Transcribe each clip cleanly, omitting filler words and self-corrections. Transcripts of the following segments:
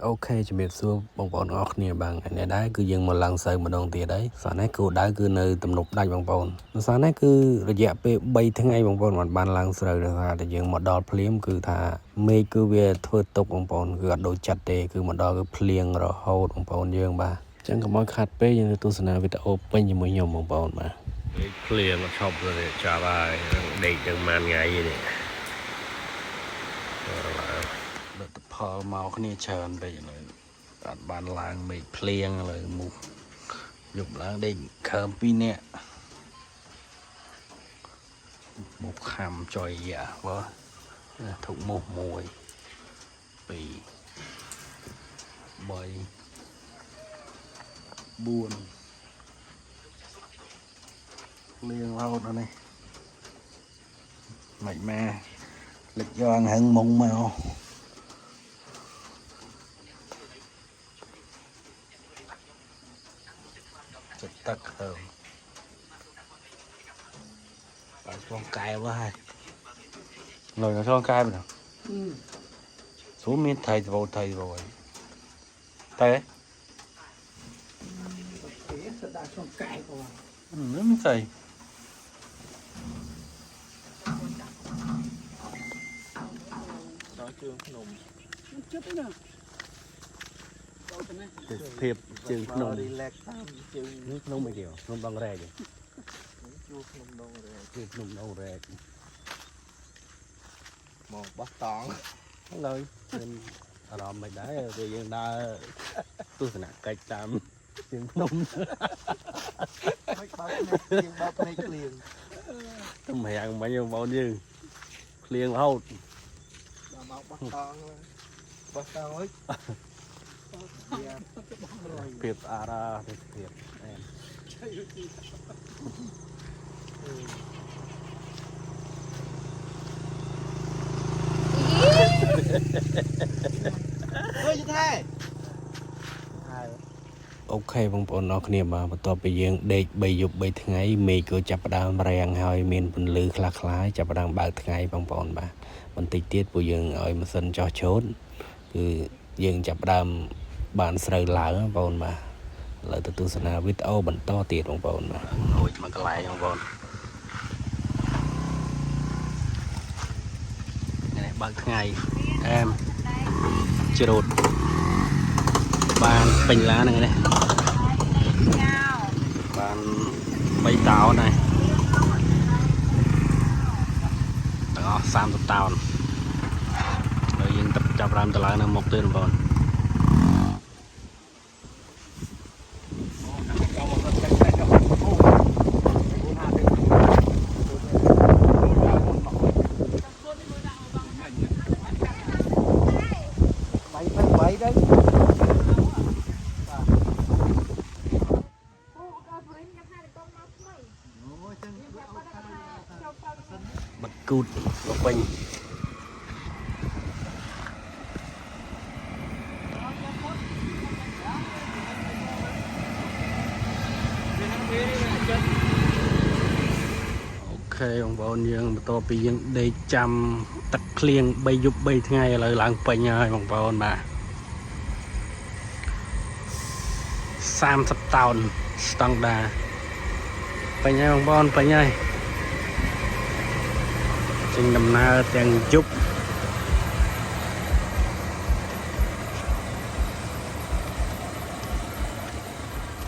Ok ជំរាបសួរបងប្អូនអរគ្នាបាទថ្ងៃនេះដែរគឺយើងមកឡើងសៅម្ដងទៀតហើយស្អែកនេះគោលដៅគឺនៅទំនប់ដាច់បងប្អូនស្អែកនេះគឺរយៈពេល3ថ្ងៃបងប្អូនបានឡើងស្រូវដោយសារតែយើងមកដល់ភ្លាមគឺថាមេឃគឺវាធ្វើទុកបងប្អូនគឺអត់ដូចចិត្តទេគឺមកដល់គឺភ្លៀងរហូតបងប្អូនយើងបាទអញ្ចឹងកុំឲ្យខាត់ពេកយើងទៅទស្សនាវីដេអូពេញជាមួយខ្ញុំបងប្អូនបាទមេឃភ្លៀងឈប់ទៅចាប់ហើយដេកទៅមួយថ្ងៃនេះលទ្ធផលមកគ្នាច្រើនពេកឥឡូវអត់បានឡើងមេឃភ្លៀងឥឡូវមុខយប់ឡើងដេកខើម2នាក់មុខខំចុយយ៉ាបើធុកមុខ1 2 3 4លៀងរហូតដល់នេះមិនម៉ែលិចយកហឹងមុងមកចិត្តទឹកហើមបាទឆ្លងកែវហើយលុយឆ្លងកែវណាស្រួលមានថៃទៅតែស្ដាប់ឆ្លងកែវមិនស្អីដល់ជើងភ្នំជិតណាភាពជើងភ្នំរីឡែកតាមជើងនេះភ្នំអីគេភ្នំដងរែកជួភ្នំដងរែកជួភ្នំដងរែកមកបោះតង់ឥឡូវមានអារម្មណ៍មិនដែរពេលយើងដើរទស្សនកិច្ចតាមជើងភ្នំមិនបើកភ្នែកយើងបើកភ្នែកភ្លៀងតែម្យ៉ាងមិញបងប្អូនយើងភ្លៀងរហូតដល់មកបោះតង់វិញភាពស្អាតទេសភាពអែមអូខេបងប្អូនអរគ្នាបាទបន្ទាប់ពីយើងដេក3យប់3ថ្ងៃមេឃក៏ចាប់ផ្ដើមរាំងហើយមានពន្លឺខ្លះៗចាប់ផ្ដើមបើកថ្ងៃបងប្អូនបាទបន្តិចទៀតពួកយើងឲ្យម៉ាស៊ីនចោះឆូតគឺយើងចាប់ផ្ដើមបានស្រូវឡើងបងប្អូនបាទឥឡូវទៅទស្សនាវីដេអូបន្តទៀតបងប្អូនបាទហូចមកកន្លែងបងប្អូននេះបើកថ្ងៃអែមជ្រូតបានពេញឡានហ្នឹងនេះបាន3តោនហើយទាំងអស់30តោនហើយយើងចាប់ផ្ដើមទៅឡើងនៅមុខទៀតបងប្អូនបាត់គូតមកវិញអូខេបងប្អូនយើងបន្ទាប់ពីយើងដេកចាំទឹកភ្លៀង3យប់3ថ្ងៃឥឡូវឡើងពេញហើយបងប្អូនបាទ30តោនស្តង់ដាពេញហើយបងប្អូនពេញហើយចេញដំណើរទាំងយប់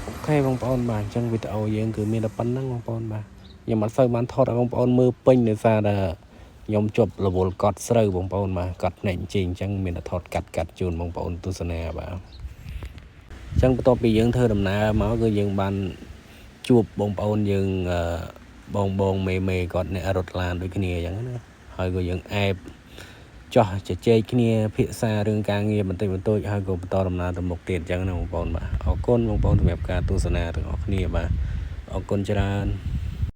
អូខេបងប្អូនបាទអញ្ចឹងវីដេអូយើងគឺមានតែប៉ុណ្្នឹងបងប្អូនបាទខ្ញុំអត់សូវបានថតឲ្យបងប្អូនមើលពេញដោយសារតែខ្ញុំជាប់រវល់កត់ស្រូវបងប្អូនបាទកត់ភ្នែកជិះអញ្ចឹងមានតែថតកាត់ជូនបងប្អូនទស្សនាបាទអញ្ចឹងបន្ទាប់ពីយើងធ្វើដំណើរមកគឺយើងបានជួបបងប្អូនយើងបងមេគាត់អ្នករត់ឡានដូចគ្នាអញ្ចឹងណាហើយក៏យើងអែបចោះជជែកគ្នាភាសារឿងការងារបន្តិចបន្តួចហើយក៏បន្តដំណើរទៅមុខទៀតអញ្ចឹងណាបងប្អូនបាទអរគុណបងប្អូនសម្រាប់ការទស្សនាទាំងអស់គ្នាបាទអរគុណច្រើន